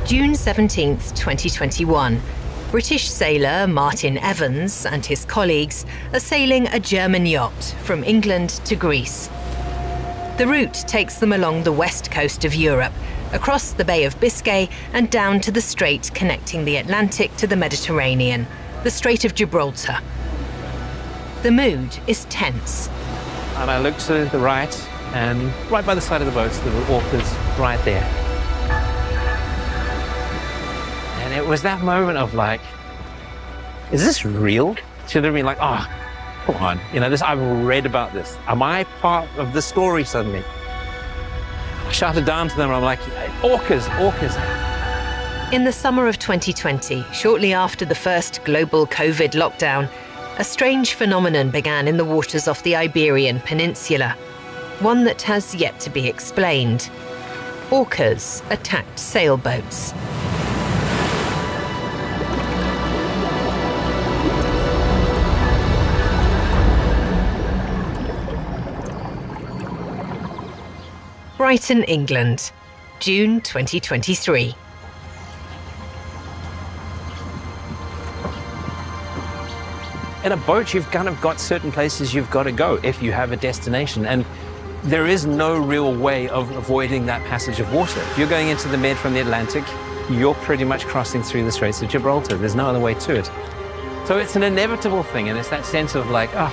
June 17th, 2021. British sailor Martin Evans and his colleagues are sailing a German yacht from England to Greece. The route takes them along the west coast of Europe, across the Bay of Biscay and down to the strait connecting the Atlantic to the Mediterranean, the Strait of Gibraltar. The mood is tense. And I looked to the right, and right by the side of the boat, there were orcas right there. And it was that moment of like, is this real? Should have been like, oh, come on, you know, I've read about this. Am I part of the story suddenly? I shouted down to them, and I'm like, orcas, orcas. In the summer of 2020, shortly after the first global COVID lockdown, a strange phenomenon began in the waters off the Iberian Peninsula, one that has yet to be explained. Orcas attacked sailboats. Brighton, England, June 2023. In a boat, you've kind of got certain places you've got to go if you have a destination, and there is no real way of avoiding that passage of water. If you're going into the Med from the Atlantic, you're pretty much crossing through the Straits of Gibraltar. There's no other way to it. So it's an inevitable thing, and it's that sense of like, oh,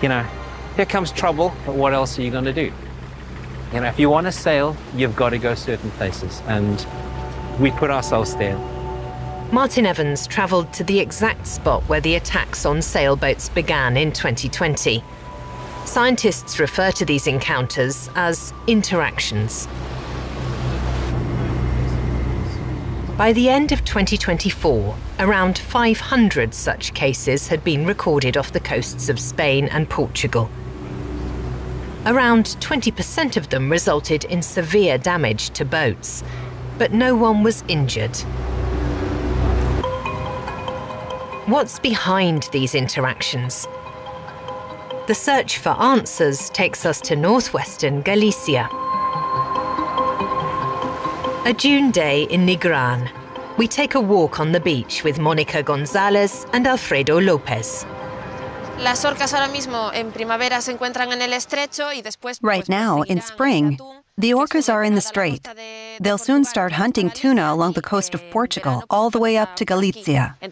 you know, here comes trouble, but what else are you going to do? You know, if you want to sail, you've got to go certain places, and we put ourselves there. Martin Evans travelled to the exact spot where the attacks on sailboats began in 2020. Scientists refer to these encounters as interactions. By the end of 2024, around 500 such cases had been recorded off the coasts of Spain and Portugal. Around 20% of them resulted in severe damage to boats, but no one was injured. What's behind these interactions? The search for answers takes us to northwestern Galicia. A June day in Negran. We take a walk on the beach with Mónica González and Alfredo López. Right now, in spring, the orcas are in the strait. They'll soon start hunting tuna along the coast of Portugal, all the way up to Galicia. By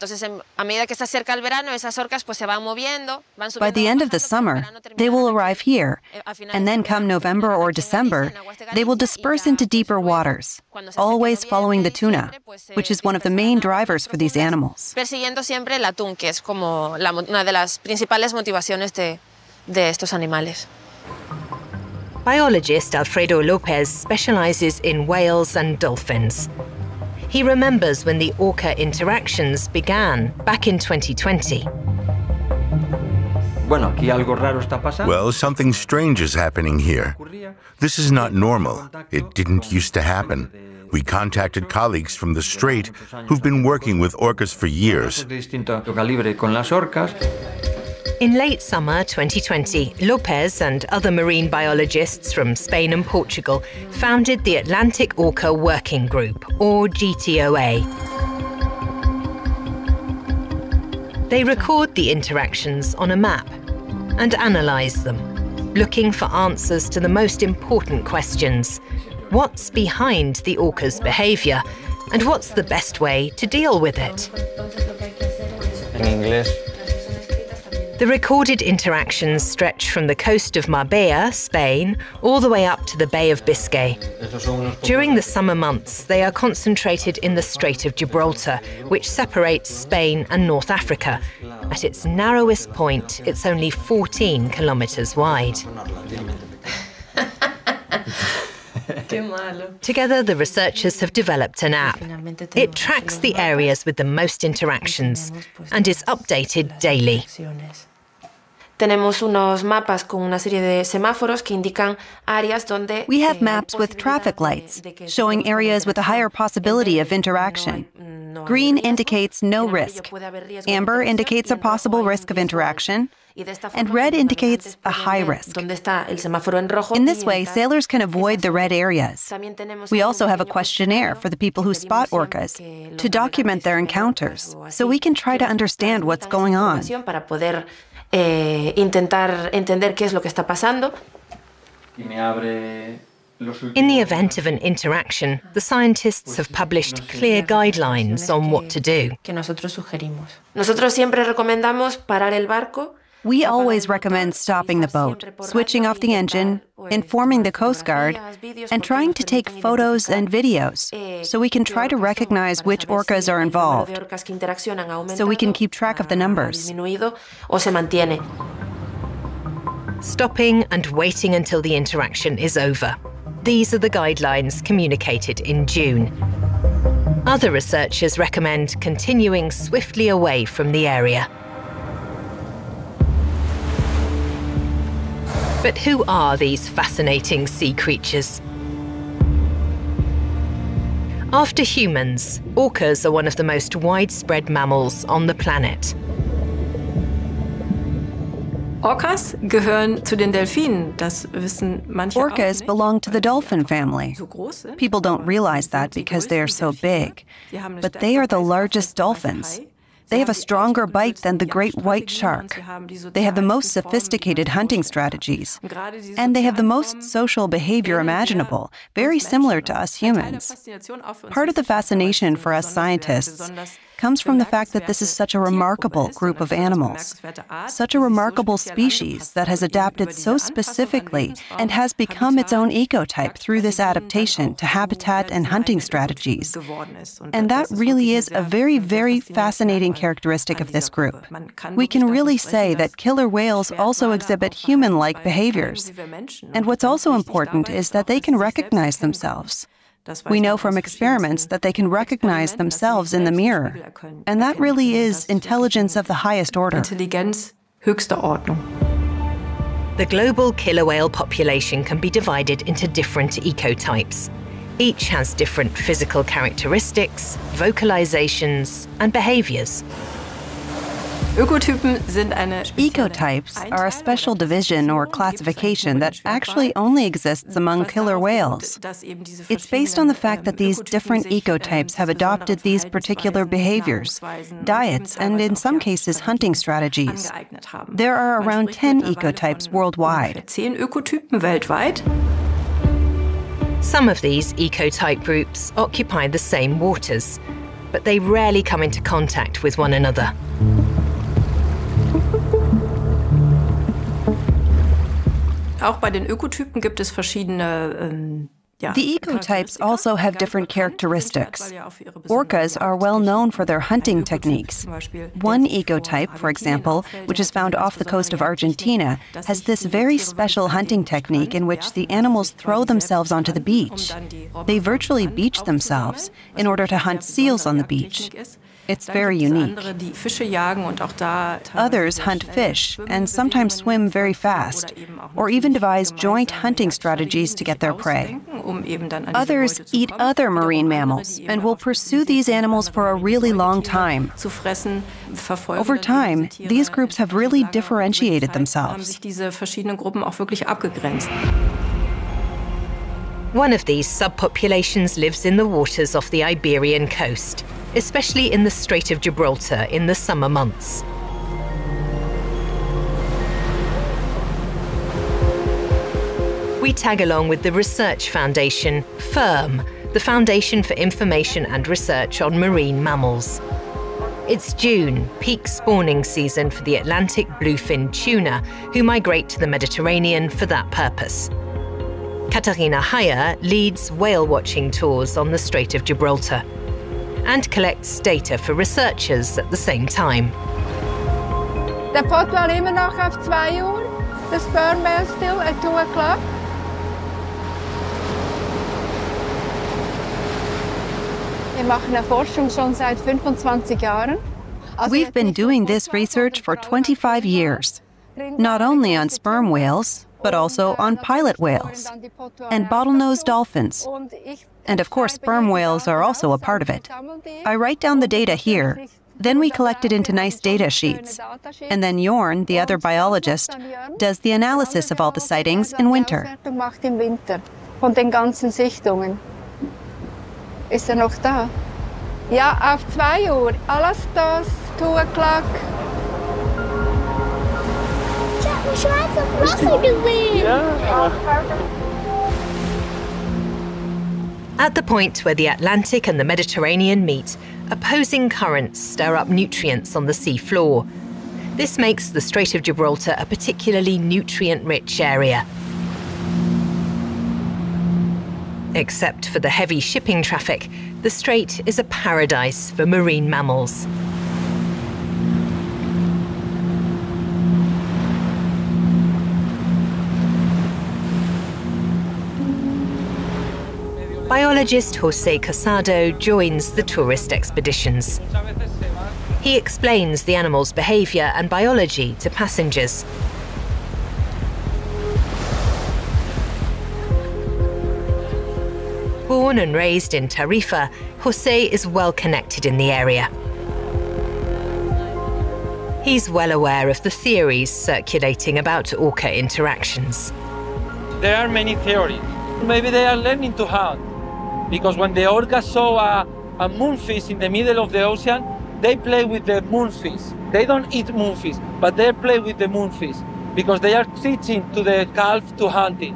the end of the summer, they will arrive here, and then come November or December, they will disperse into deeper waters, always following the tuna, which is one of the main drivers for these animals. Biologist Alfredo López specializes in whales and dolphins. He remembers when the orca interactions began back in 2020. Well, something strange is happening here. This is not normal. It didn't used to happen. We contacted colleagues from the Strait who've been working with orcas for years. In late summer 2020, López and other marine biologists from Spain and Portugal founded the Atlantic Orca Working Group, or GTOA. They record the interactions on a map and analyse them, looking for answers to the most important questions. What's behind the orca's behaviour, and what's the best way to deal with it? In English. The recorded interactions stretch from the coast of Marbella, Spain, all the way up to the Bay of Biscay. During the summer months, they are concentrated in the Strait of Gibraltar, which separates Spain and North Africa. At its narrowest point, it's only 14 kilometres wide. Together, the researchers have developed an app. It tracks the areas with the most interactions and is updated daily. We have maps with traffic lights, showing areas with a higher possibility of interaction. Green indicates no risk. Amber indicates a possible risk of interaction. And red indicates a high risk. In this way, sailors can avoid the red areas. We also have a questionnaire for the people who spot orcas to document their encounters, so we can try to understand what's going on. In the event of an interaction, the scientists have published clear guidelines on what to do. We always recommend stopping the boat, switching off the engine, informing the Coast Guard, and trying to take photos and videos so we can try to recognize which orcas are involved, so we can keep track of the numbers. Stopping and waiting until the interaction is over. These are the guidelines communicated in June. Other researchers recommend continuing swiftly away from the area. But who are these fascinating sea creatures? After humans, orcas are one of the most widespread mammals on the planet. Orcas belong to the dolphin family. People don't realize that because they are so big, but they are the largest dolphins. They have a stronger bite than the great white shark. They have the most sophisticated hunting strategies. And they have the most social behavior imaginable, very similar to us humans. Part of the fascination for us scientists comes from the fact that this is such a remarkable group of animals, such a remarkable species that has adapted so specifically and has become its own ecotype through this adaptation to habitat and hunting strategies. And that really is a very, very fascinating characteristic of this group. We can really say that killer whales also exhibit human-like behaviors. And what's also important is that they can recognize themselves. We know from experiments that they can recognize themselves in the mirror, and that really is intelligence of the highest order. The global killer whale population can be divided into different ecotypes. Each has different physical characteristics, vocalizations, and behaviors. Ecotypes are a special division or classification that actually only exists among killer whales. It's based on the fact that these different ecotypes have adopted these particular behaviors, diets, and in some cases hunting strategies. There are around 10 ecotypes worldwide. Some of these ecotype groups occupy the same waters, but they rarely come into contact with one another. The ecotypes also have different characteristics. Orcas are well known for their hunting techniques. One ecotype, for example, which is found off the coast of Argentina, has this very special hunting technique in which the animals throw themselves onto the beach. They virtually beach themselves in order to hunt seals on the beach. It's very unique. Others hunt fish and sometimes swim very fast, or even devise joint hunting strategies to get their prey. Others eat other marine mammals and will pursue these animals for a really long time. Over time, these groups have really differentiated themselves. One of these subpopulations lives in the waters off the Iberian coast, especially in the Strait of Gibraltar in the summer months. We tag along with the research foundation, FIRM, the Foundation for Information and Research on Marine Mammals. It's June, peak spawning season for the Atlantic bluefin tuna, who migrate to the Mediterranean for that purpose. Katharina Heyer leads whale-watching tours on the Strait of Gibraltar and collects data for researchers at the same time. The pot war immer noch auf 2 Uhr. The sperm whale still at 2 o'clock. Wir machen eine Forschung schon seit 25 Jahren. We've been doing this research for 25 years. not only on sperm whales, but also on pilot whales and bottlenose dolphins. And of course, sperm whales are also a part of it. I write down the data here, then we collect it into nice data sheets. And then Jorn, the other biologist, does the analysis of all the sightings in winter. Von den ganzen Sichtungen. Ist noch da? Ja, auf 2 Uhr. Alles das, 2 o'clock. At the point where the Atlantic and the Mediterranean meet, opposing currents stir up nutrients on the sea floor. This makes the Strait of Gibraltar a particularly nutrient-rich area. Except for the heavy shipping traffic, the strait is a paradise for marine mammals. Biologist José Casado joins the tourist expeditions. He explains the animal's behavior and biology to passengers. Born and raised in Tarifa, José is well connected in the area. He's well aware of the theories circulating about orca interactions. There are many theories. Maybe they are learning to hunt, because when the orcas saw a moonfish in the middle of the ocean, they play with the moonfish. They don't eat moonfish, but they play with the moonfish because they are teaching to the calf to hunt it.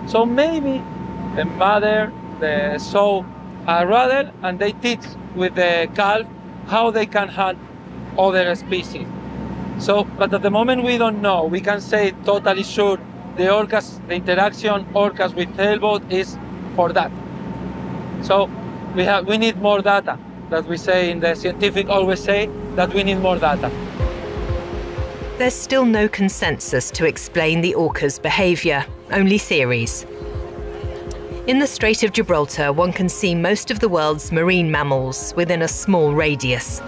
So maybe the mother saw a rudder and they teach with the calf how they can hunt other species. So, but at the moment we don't know. We can say totally sure the orcas, the interaction orcas with sailboat is for that. So we need more data. That we say in the scientific always say that we need more data. There's still no consensus to explain the orca's behavior, only theories. In the Strait of Gibraltar, one can see most of the world's marine mammals within a small radius.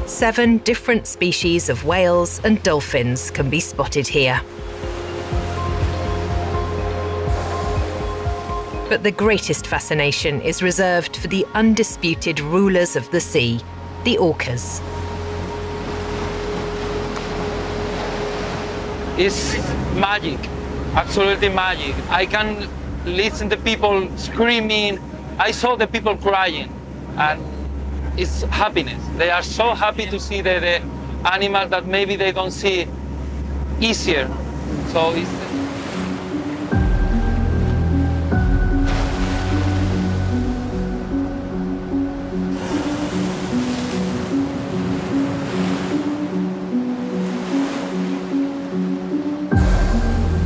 Seven different species of whales and dolphins can be spotted here. But the greatest fascination is reserved for the undisputed rulers of the sea, the orcas. It's magic, absolutely magic. I can listen to people screaming. I saw the people crying, and it's happiness. They are so happy to see the animals that maybe they don't see easier. So it's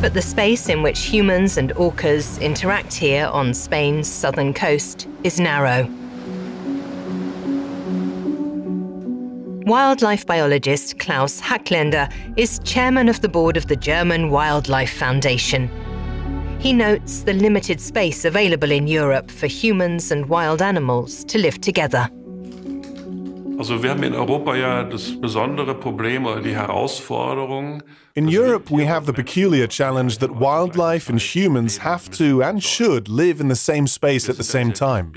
But the space in which humans and orcas interact here on Spain's southern coast is narrow. Wildlife biologist Klaus Hackländer is chairman of the board of the German Wildlife Foundation. He notes the limited space available in Europe for humans and wild animals to live together. In Europe, we have the peculiar challenge that wildlife and humans have to and should live in the same space at the same time.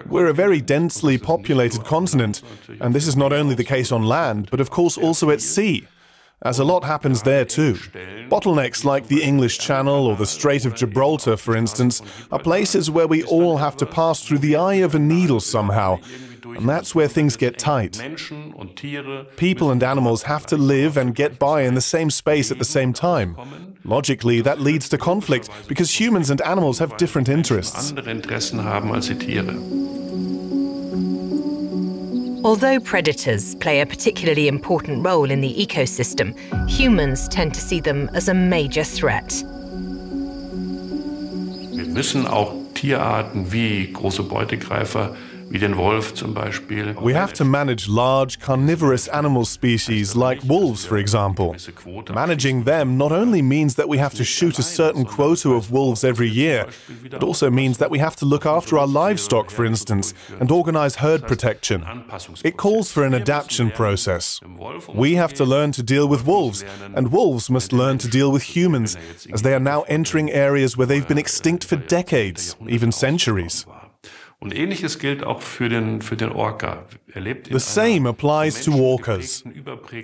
We're a very densely populated continent, and this is not only the case on land, but of course also at sea, as a lot happens there too. Bottlenecks like the English Channel or the Strait of Gibraltar, for instance, are places where we all have to pass through the eye of a needle somehow. And that's where things get tight. People and animals have to live and get by in the same space at the same time. Logically, that leads to conflict because humans and animals have different interests. Although predators play a particularly important role in the ecosystem, humans tend to see them as a major threat. Wir müssen auch Tierarten wie große Beutegreifer We have to manage large carnivorous animal species like wolves, for example. Managing them not only means that we have to shoot a certain quota of wolves every year, it also means that we have to look after our livestock, for instance, and organize herd protection. It calls for an adaptation process. We have to learn to deal with wolves, and wolves must learn to deal with humans, as they are now entering areas where they've been extinct for decades, even centuries. The same applies to orcas.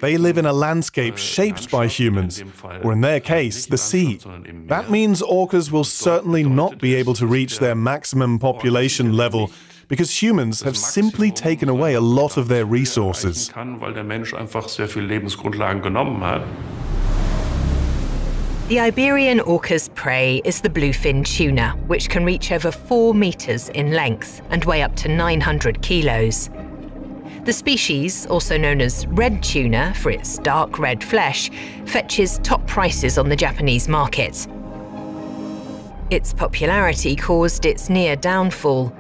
They live in a landscape shaped by humans, or in their case, the sea. That means orcas will certainly not be able to reach their maximum population level because humans have simply taken away a lot of their resources. The Iberian orca's prey is the bluefin tuna, which can reach over 4 meters in length and weigh up to 900 kilos. The species, also known as red tuna for its dark red flesh, fetches top prices on the Japanese market. Its popularity caused its near downfall.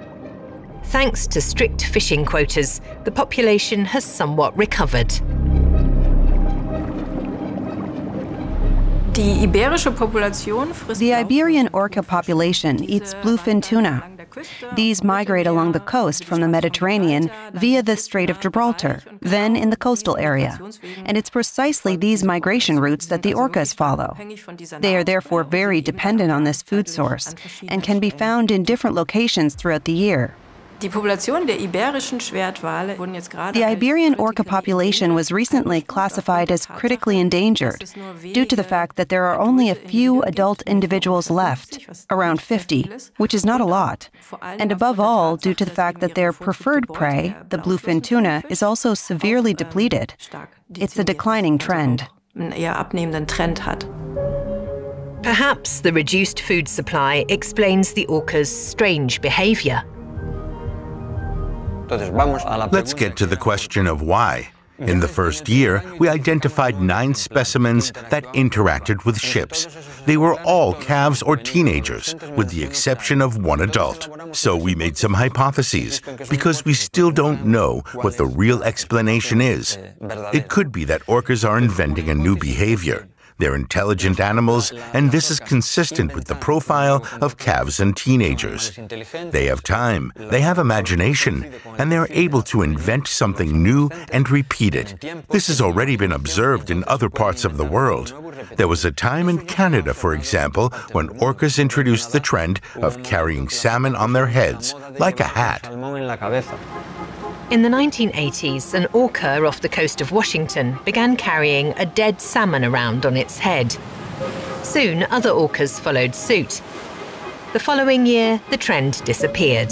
Thanks to strict fishing quotas, the population has somewhat recovered. The Iberian orca population eats bluefin tuna. These migrate along the coast from the Mediterranean via the Strait of Gibraltar, then in the coastal area. And it's precisely these migration routes that the orcas follow. They are therefore very dependent on this food source and can be found in different locations throughout the year. The Iberian orca population was recently classified as critically endangered due to the fact that there are only a few adult individuals left, around 50, which is not a lot, and above all due to the fact that their preferred prey, the bluefin tuna, is also severely depleted. It's a declining trend. Perhaps the reduced food supply explains the orca's strange behavior. Let's get to the question of why. In the first year, we identified 9 specimens that interacted with ships. They were all calves or teenagers, with the exception of 1 adult. So we made some hypotheses, because we still don't know what the real explanation is. It could be that orcas are inventing a new behavior. They're intelligent animals, and this is consistent with the profile of calves and teenagers. They have time, they have imagination, and they're able to invent something new and repeat it. This has already been observed in other parts of the world. There was a time in Canada, for example, when orcas introduced the trend of carrying salmon on their heads, like a hat. In the 1980s, an orca off the coast of Washington began carrying a dead salmon around on its head. Soon, other orcas followed suit. The following year, the trend disappeared.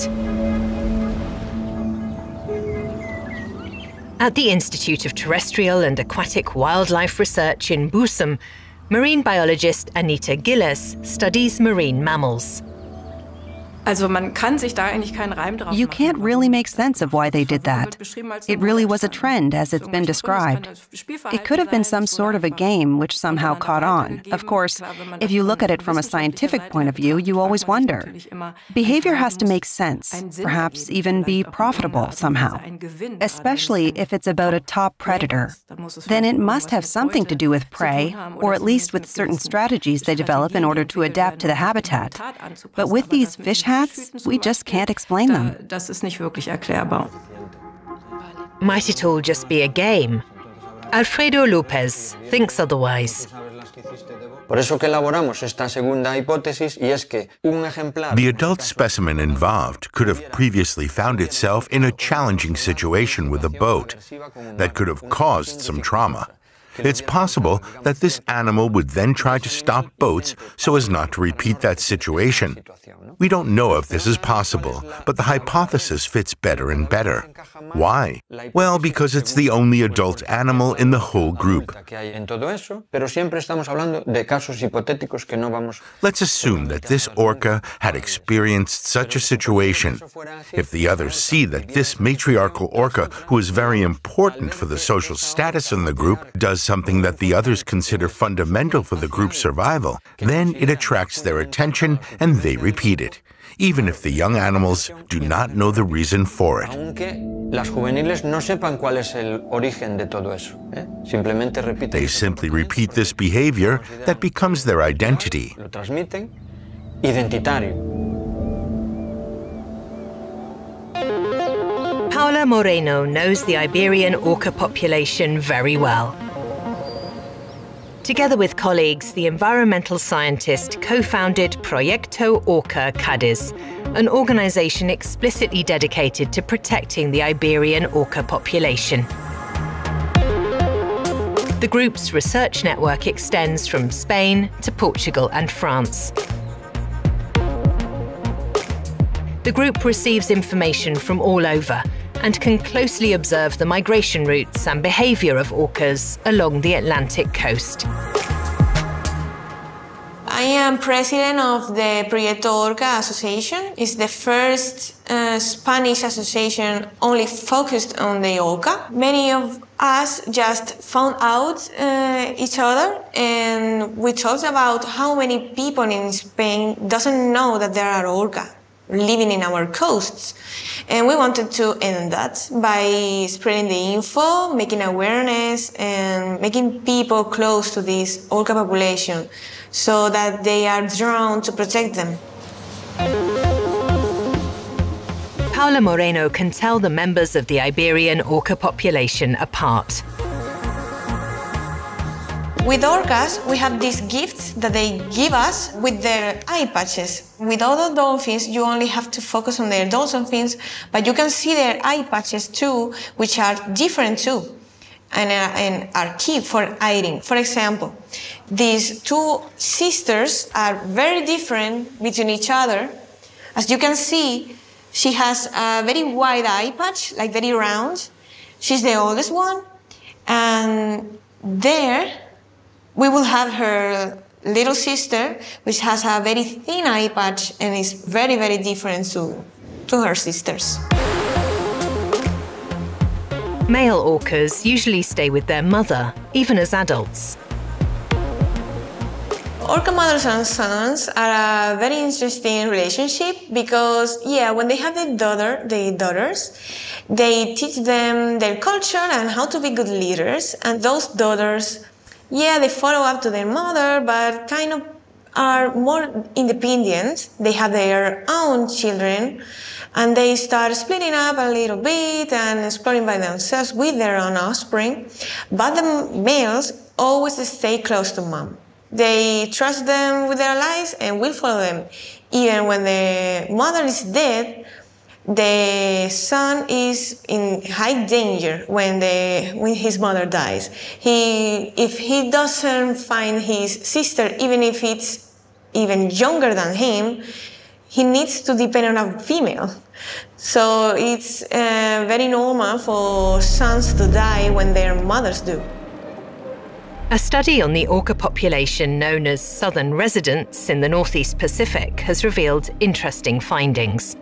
At the Institute of Terrestrial and Aquatic Wildlife Research in Busan, marine biologist Anita Gillis studies marine mammals. You can't really make sense of why they did that. It really was a trend, as it's been described. It could have been some sort of a game which somehow caught on. Of course, if you look at it from a scientific point of view, you always wonder. Behavior has to make sense, perhaps even be profitable somehow, especially if it's about a top predator. Then it must have something to do with prey, or at least with certain strategies they develop in order to adapt to the habitat. But with these fish we just can't explain them. Might it all just be a game? Alfredo Lopez thinks otherwise. The adult specimen involved could have previously found itself in a challenging situation with a boat that could have caused some trauma. It's possible that this animal would then try to stop boats so as not to repeat that situation. We don't know if this is possible, but the hypothesis fits better and better. Why? Well, because it's the only adult animal in the whole group. Let's assume that this orca had experienced such a situation. If the others see that this matriarchal orca, who is very important for the social status in the group, does something that the others consider fundamental for the group's survival, then it attracts their attention and they repeat it. even if the young animals do not know the reason for it. They simply repeat this behavior that becomes their identity. Paula Moreno knows the Iberian orca population very well. Together with colleagues, the environmental scientist co-founded Proyecto Orca Cádiz, an organization explicitly dedicated to protecting the Iberian orca population. The group's research network extends from Spain to Portugal and France. The group receives information from all over and can closely observe the migration routes and behavior of orcas along the Atlantic coast. I am president of the Proyecto Orca Association. It's the first Spanish association only focused on the orca. Many of us just found out each other, and we talked about how many people in Spain doesn't know that there are orca living in our coasts. And we wanted to end that by spreading the info, making awareness, and making people close to this orca population so that they are drawn to protect them. Paula Moreno can tell the members of the Iberian orca population apart. With orcas, we have these gifts that they give us with their eye patches. With other dolphins, you only have to focus on their dorsal fins, but you can see their eye patches too, which are different too, and are key for hiding. For example, these two sisters are very different between each other. As you can see, she has a very wide eye patch, like very round. She's the oldest one, and there we will have her little sister, which has a very thin eye patch and is very, very different to her sisters. Male orcas usually stay with their mother, even as adults. Orca mothers and sons are a very interesting relationship because, when they have their daughters, they teach them their culture and how to be good leaders, and those daughters, they follow up to their mother, but kind of are more independent. They have their own children, and they start splitting up a little bit and exploring by themselves with their own offspring. But the males always stay close to mom. They trust them with their lives and will follow them. Even when the mother is dead, the son is in high danger when his mother dies. If he doesn't find his sister, even if it's even younger than him, he needs to depend on a female. So it's very normal for sons to die when their mothers do. A study on the orca population known as southern residents in the Northeast Pacific has revealed interesting findings.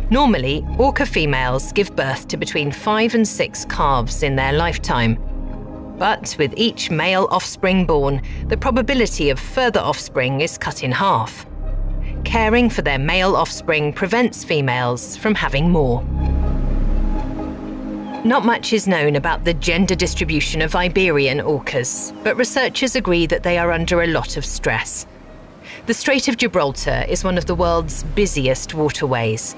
Normally, orca females give birth to between 5 and 6 calves in their lifetime. But with each male offspring born, the probability of further offspring is cut in half. Caring for their male offspring prevents females from having more. Not much is known about the gender distribution of Iberian orcas, but researchers agree that they are under a lot of stress. The Strait of Gibraltar is one of the world's busiest waterways.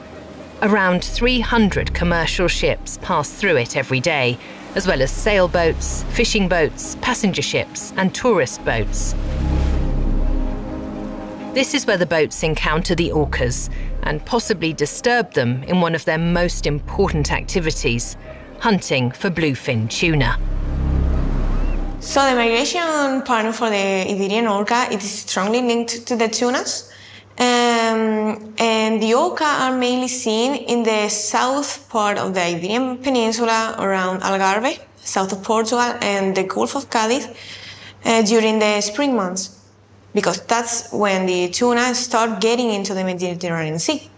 Around 300 commercial ships pass through it every day, as well as sailboats, fishing boats, passenger ships, and tourist boats. This is where the boats encounter the orcas and possibly disturb them in one of their most important activities, hunting for bluefin tuna. So the migration pattern for the Iberian orca is strongly linked to the tunas. And the orca are mainly seen in the south part of the Iberian Peninsula around Algarve, south of Portugal, and the Gulf of Cádiz during the spring months, because that's when the tuna start getting into the Mediterranean Sea.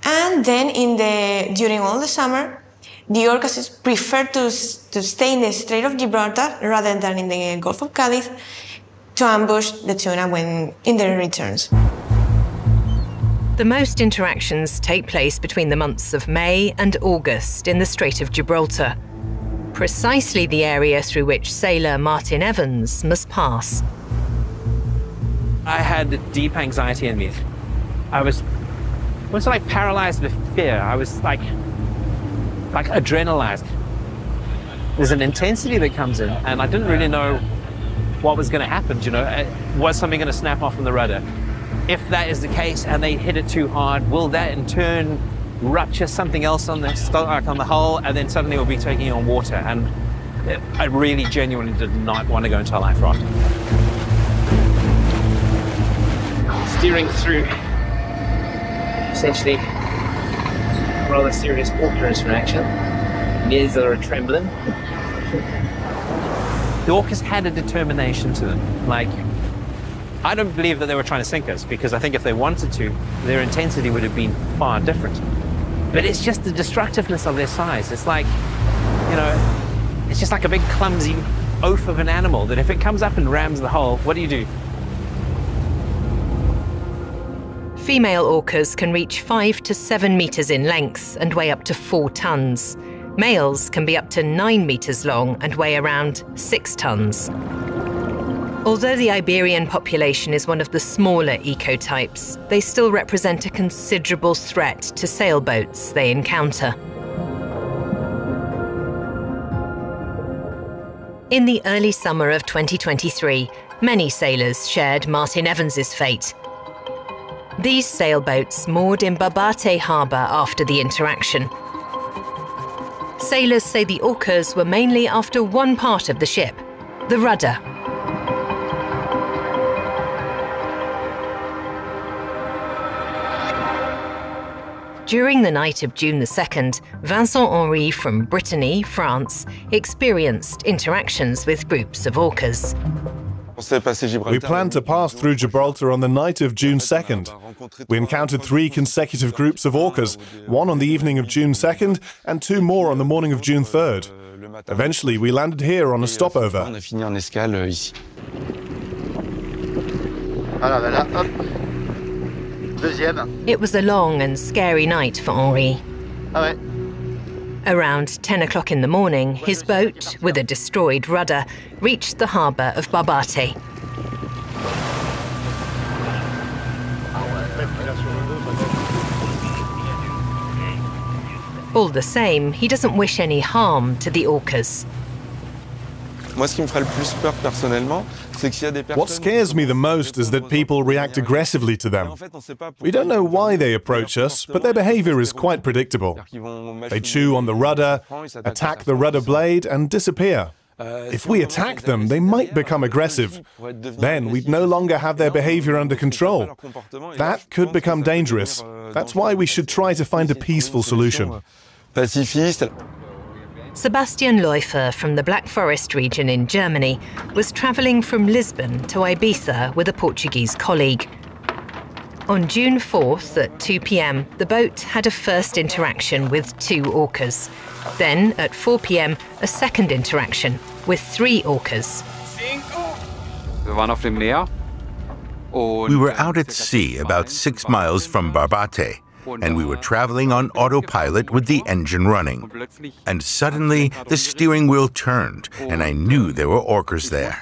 And then during all the summer, the orcas prefer to stay in the Strait of Gibraltar rather than in the Gulf of Cádiz to ambush the tuna in their returns. The most interactions take place between the months of May and August in the Strait of Gibraltar, precisely the area through which sailor Martin Evans must pass. I had deep anxiety in me. I was like paralyzed with fear. I was like adrenalized. There's an intensity that comes in, and I didn't really know what was going to happen. You know, was something going to snap off from the rudder? If that is the case and they hit it too hard, will that in turn rupture something else on the hull, and then suddenly we'll be taking on water? And I really genuinely did not want to go into a life raft. Steering through essentially rather serious orca interaction. Knees are trembling. The orcas had a determination to them. Like, I don't believe that they were trying to sink us, because I think if they wanted to, their intensity would have been far different. But it's just the destructiveness of their size. It's like, you know, it's just like a big clumsy oaf of an animal that if it comes up and rams the hull, what do? Female orcas can reach 5 to 7 meters in length and weigh up to 4 tons. Males can be up to 9 meters long and weigh around 6 tons. Although the Iberian population is one of the smaller ecotypes, they still represent a considerable threat to sailboats they encounter. In the early summer of 2023, many sailors shared Martin Evans's fate. These sailboats moored in Barbate harbour after the interaction. Sailors say the orcas were mainly after one part of the ship, the rudder. During the night of June the 2nd, Vincent Henry from Brittany, France, experienced interactions with groups of orcas. We planned to pass through Gibraltar on the night of June 2nd. We encountered 3 consecutive groups of orcas, one on the evening of June 2nd and 2 more on the morning of June 3rd. Eventually, we landed here on a stopover. It was a long and scary night for Henri. Around 10 o'clock in the morning, his boat, with a destroyed rudder, reached the harbour of Barbate. All the same, he doesn't wish any harm to the orcas. What scares me the most is that people react aggressively to them. We don't know why they approach us, but their behavior is quite predictable. They chew on the rudder, attack the rudder blade, and disappear. If we attack them, they might become aggressive. Then we'd no longer have their behavior under control. That could become dangerous. That's why we should try to find a peaceful solution. Sebastian Läufer from the Black Forest region in Germany was travelling from Lisbon to Ibiza with a Portuguese colleague. On June 4th at 2 p.m, the boat had a first interaction with 2 orcas. Then at 4 p.m, a second interaction with 3 orcas. We were out at sea about 6 miles from Barbate, and we were traveling on autopilot with the engine running. And suddenly, the steering wheel turned, and I knew there were orcas there.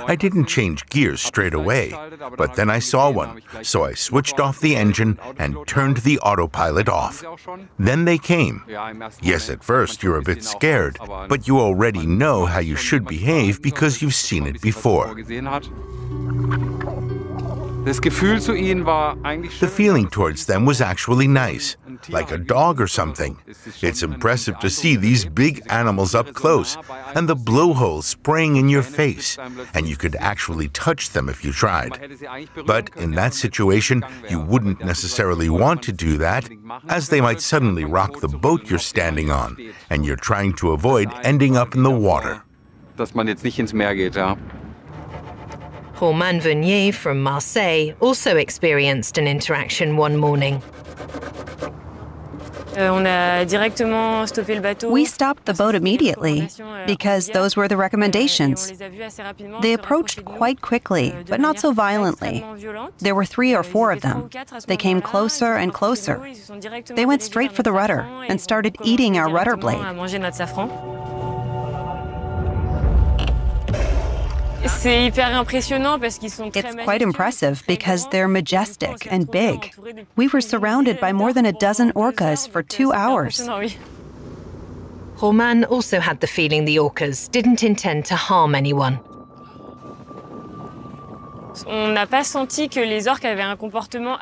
I didn't change gears straight away, but then I saw one, so I switched off the engine and turned the autopilot off. Then they came. Yes, at first you're a bit scared, but you already know how you should behave because you've seen it before. The feeling towards them was actually nice, like a dog or something. It's impressive to see these big animals up close, and the blowholes spraying in your face, and you could actually touch them if you tried. But in that situation, you wouldn't necessarily want to do that, as they might suddenly rock the boat you're standing on, and you're trying to avoid ending up in the water. Romain Vernier from Marseille also experienced an interaction one morning. We stopped the boat immediately because those were the recommendations. They approached quite quickly, but not so violently. There were 3 or 4 of them. They came closer and closer. They went straight for the rudder and started eating our rudder blade. It's quite impressive because they're majestic and big. We were surrounded by more than a dozen orcas for 2 hours. Roman also had the feeling the orcas didn't intend to harm anyone.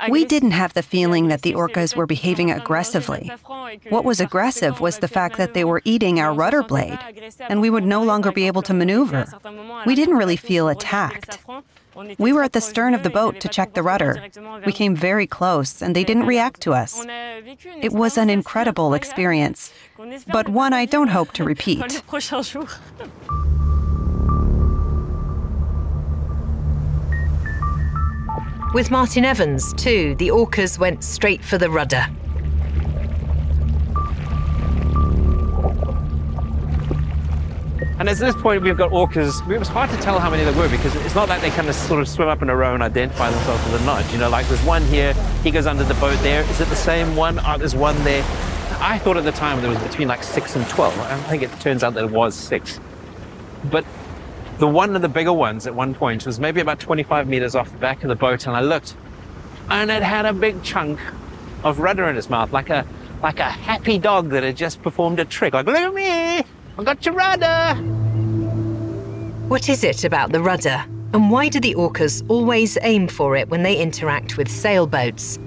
We didn't have the feeling that the orcas were behaving aggressively. What was aggressive was the fact that they were eating our rudder blade, and we would no longer be able to maneuver. We didn't really feel attacked. We were at the stern of the boat to check the rudder. We came very close, and they didn't react to us. It was an incredible experience, but one I don't hope to repeat. With Martin Evans, too, the orcas went straight for the rudder. And at this point, we've got orcas. It was hard to tell how many there were because it's not like they kind of sort of swim up in a row and identify themselves with a nod. You know, like there's one here, he goes under the boat there. Is it the same one? Oh, there's one there. I thought at the time there was between like 6 and 12. I think it turns out that it was 6. But the one of the bigger ones at one point was maybe about 25 meters off the back of the boat, and I looked, and it had a big chunk of rudder in its mouth, like a happy dog that had just performed a trick. Like, look at me, I got your rudder. What is it about the rudder, and why do the orcas always aim for it when they interact with sailboats?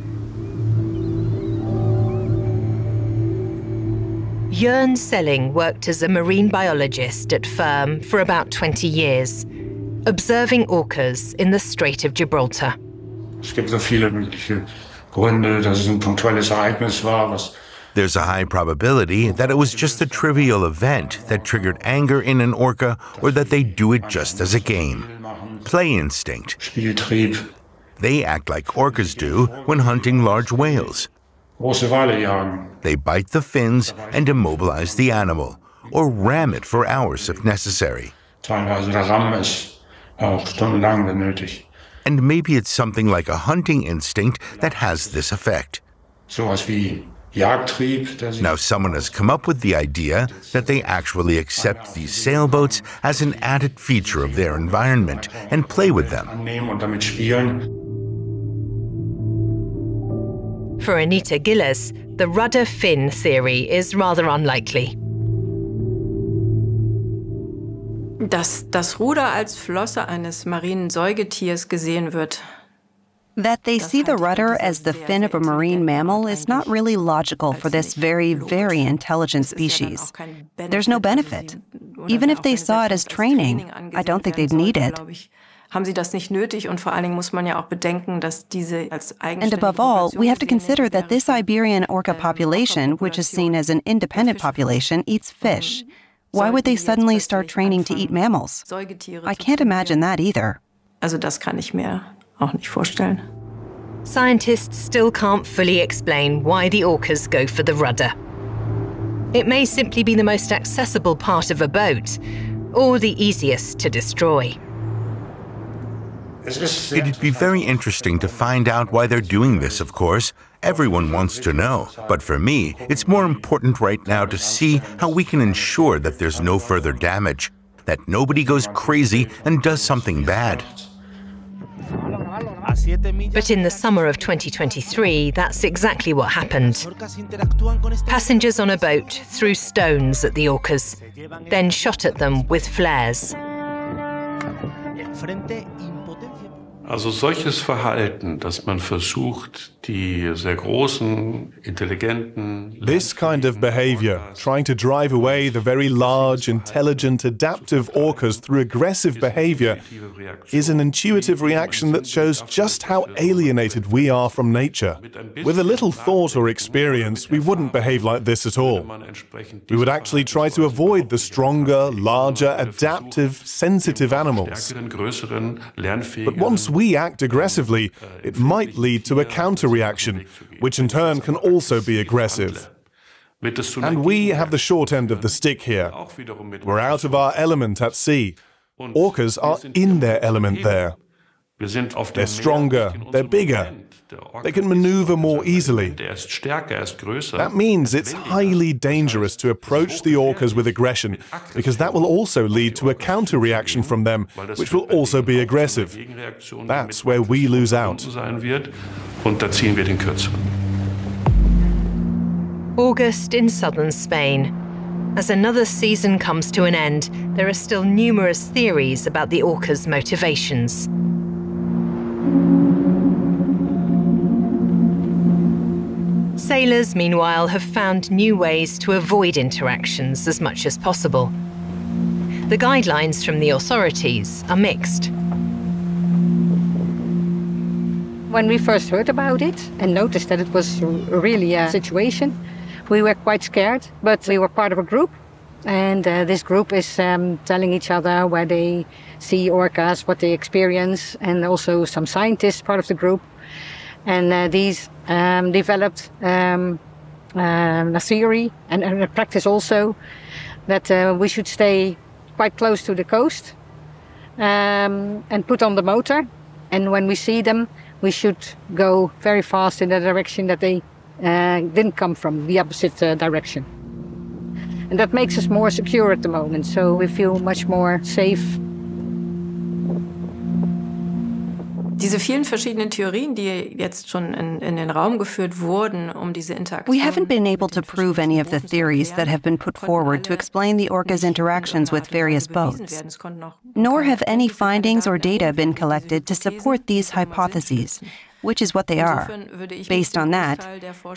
Jörn Selling worked as a marine biologist at Firm for about 20 years, observing orcas in the Strait of Gibraltar. There's a high probability that it was just a trivial event that triggered anger in an orca, or that they do it just as a game. Play instinct. They act like orcas do when hunting large whales. They bite the fins and immobilize the animal, or ram it for hours if necessary. And maybe it's something like a hunting instinct that has this effect. Now someone has come up with the idea that they actually accept these sailboats as an added feature of their environment and play with them. For Anita Gilles, the rudder fin theory is rather unlikely. Dass das Ruder als Flosse eines marinen Säugetiers gesehen wird. That they see the rudder as the fin of a marine mammal is not really logical for this very, very intelligent species. There's no benefit. Even if they saw it as training, I don't think they'd need it. And above all, we have to consider that this Iberian orca population, which is seen as an independent population, eats fish. Why would they suddenly start training to eat mammals? I can't imagine that either. Scientists still can't fully explain why the orcas go for the rudder. It may simply be the most accessible part of a boat, or the easiest to destroy. It'd be very interesting to find out why they're doing this, of course. Everyone wants to know. But for me, it's more important right now to see how we can ensure that there's no further damage, that nobody goes crazy and does something bad. But in the summer of 2023, that's exactly what happened. Passengers on a boat threw stones at the orcas, then shot at them with flares. Also solches Verhalten, dass man versucht, die sehr großen, intelligenten... This kind of behavior, trying to drive away the very large, intelligent, adaptive orcas through aggressive behavior, is an intuitive reaction that shows just how alienated we are from nature. With a little thought or experience, we wouldn't behave like this at all. We would actually try to avoid the stronger, larger, adaptive, sensitive animals. But once we act aggressively, it might lead to a counter-reaction, which in turn can also be aggressive. And we have the short end of the stick here. We're out of our element at sea. Orcas are in their element there. They're stronger, they're bigger, they can maneuver more easily. That means it's highly dangerous to approach the orcas with aggression, because that will also lead to a counter-reaction from them, which will also be aggressive. That's where we lose out. August in southern Spain. As another season comes to an end, there are still numerous theories about the orca's motivations. Sailors, meanwhile, have found new ways to avoid interactions as much as possible. The guidelines from the authorities are mixed. When we first heard about it and noticed that it was really a situation, we were quite scared, but we were part of a group. And this group is telling each other where they see orcas, what they experience, and also some scientists part of the group. And these developed a theory and a practice also that we should stay quite close to the coast and put on the motor. And when we see them, we should go very fast in the direction that they didn't come from, the opposite direction. And that makes us more secure at the moment, so we feel much more safe. Diese vielen verschiedenen Theorien, die jetzt schon in den Raum geführt wurden, diese Interaktion. We haven't been able to prove any of the theories that have been put forward to explain the orca's interactions with various boats. Nor have any findings or data been collected to support these hypotheses, which is what they are. Based on that,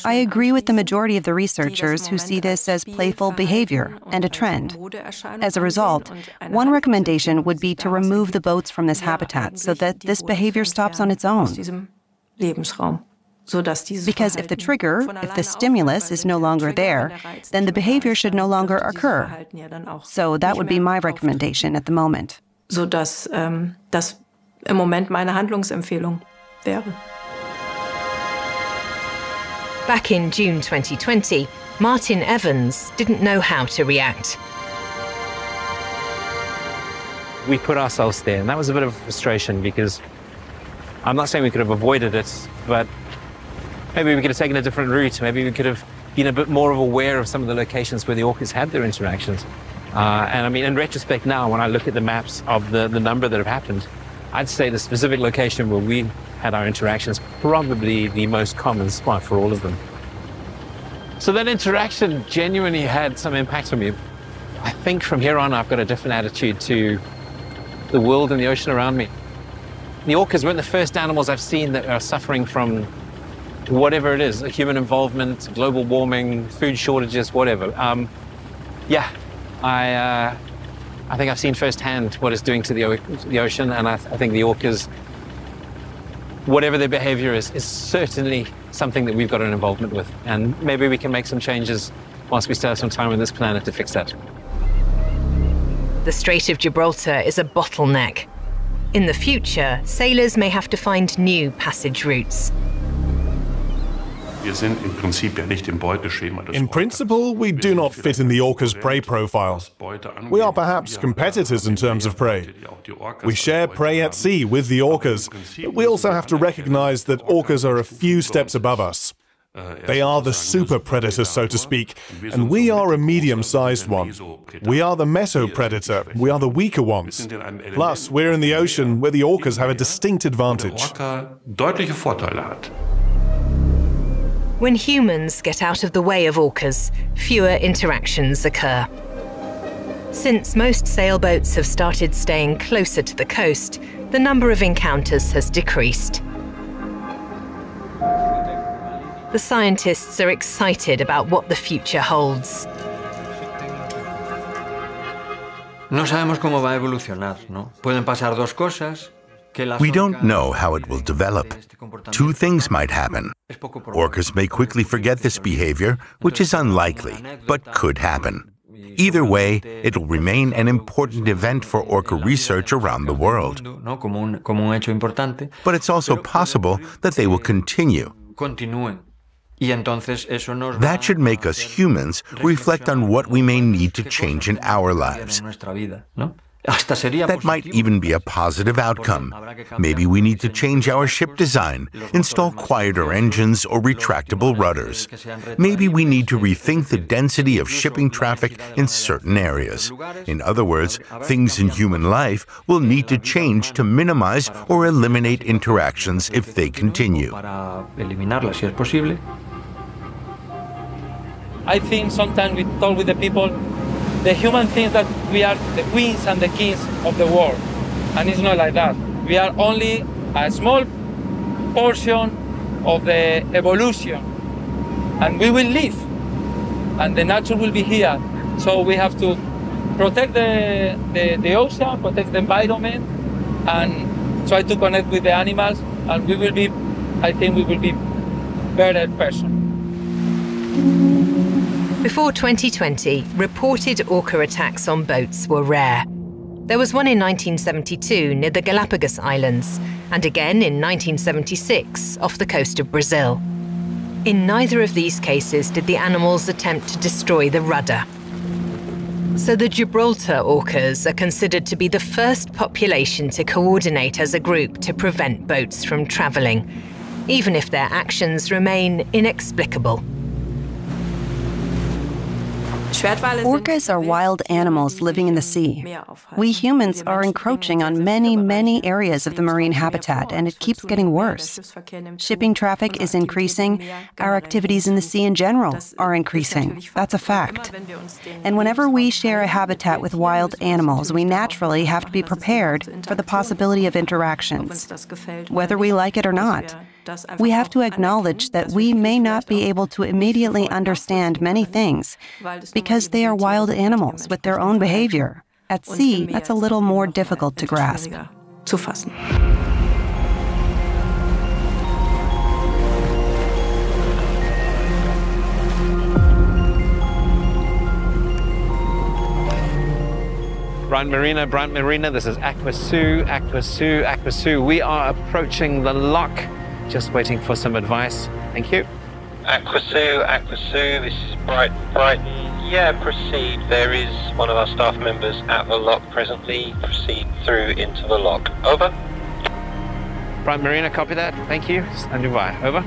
I agree with the majority of the researchers who see this as playful behavior and a trend. As a result, one recommendation would be to remove the boats from this habitat so that this behavior stops on its own. Because if the trigger, if the stimulus is no longer there, then the behavior should no longer occur. So that would be my recommendation at the moment. Sodass das im Moment meine Handlungsempfehlung wäre. Back in June 2020, Martin Evans didn't know how to react. We put ourselves there, and that was a bit of frustration because I'm not saying we could have avoided it, but maybe we could have taken a different route. Maybe we could have been a bit more aware of some of the locations where the orcas had their interactions. And I mean, in retrospect now, when I look at the maps of the number that have happened, I'd say the specific location where we had our interactions probably the most common spot for all of them. So that interaction genuinely had some impact on me. I think from here on I've got a different attitude to the world and the ocean around me. The orcas weren't the first animals I've seen that are suffering from whatever it is, human involvement, global warming, food shortages, whatever. I think I've seen firsthand what it's doing to the ocean, and I think the orcas, whatever their behavior is certainly something that we've got an involvement with. And maybe we can make some changes once we still have some time on this planet to fix that. The Strait of Gibraltar is a bottleneck. In the future, sailors may have to find new passage routes. In principle, we do not fit in the orca's prey profile. We are perhaps competitors in terms of prey. We share prey at sea with the orcas, but we also have to recognize that orcas are a few steps above us. They are the super predators, so to speak, and we are a medium-sized one. We are the meso-predator, we are the weaker ones. Plus, we're in the ocean where the orcas have a distinct advantage. When humans get out of the way of orcas, fewer interactions occur. Since most sailboats have started staying closer to the coast, the number of encounters has decreased. The scientists are excited about what the future holds. No sabemos cómo va a evolucionar, ¿no? Pueden pasar dos cosas. We don't know how it will develop. Two things might happen. Orcas may quickly forget this behavior, which is unlikely, but could happen. Either way, it will remain an important event for orca research around the world. But it's also possible that they will continue. That should make us humans reflect on what we may need to change in our lives. That might even be a positive outcome. Maybe we need to change our ship design, install quieter engines or retractable rudders. Maybe we need to rethink the density of shipping traffic in certain areas. In other words, things in human life will need to change to minimize or eliminate interactions if they continue. I think sometimes we talk with the people, the human thinks that we are the queens and the kings of the world. And it's not like that. We are only a small portion of the evolution. And we will live. And the nature will be here. So we have to protect the ocean, protect the environment, and try to connect with the animals. And we will be, I think we will be better person. Before 2020, reported orca attacks on boats were rare. There was one in 1972 near the Galapagos Islands, and again in 1976 off the coast of Brazil. In neither of these cases did the animals attempt to destroy the rudder. So the Gibraltar orcas are considered to be the first population to coordinate as a group to prevent boats from travelling, even if their actions remain inexplicable. Orcas are wild animals living in the sea. We humans are encroaching on many, many areas of the marine habitat, and it keeps getting worse. Shipping traffic is increasing. Our activities in the sea in general are increasing. That's a fact. And whenever we share a habitat with wild animals, we naturally have to be prepared for the possibility of interactions, whether we like it or not. We have to acknowledge that we may not be able to immediately understand many things because they are wild animals with their own behavior. At sea, that's a little more difficult to grasp. Brian Marina, this is Aqua Sue. We are approaching the lock. Just waiting for some advice. Thank you. Aqua Sue, this is Brighton. Yeah, proceed. There is one of our staff members at the lock presently. Proceed through into the lock. Over. Brian Marina, copy that. Thank you. Standing by. Over.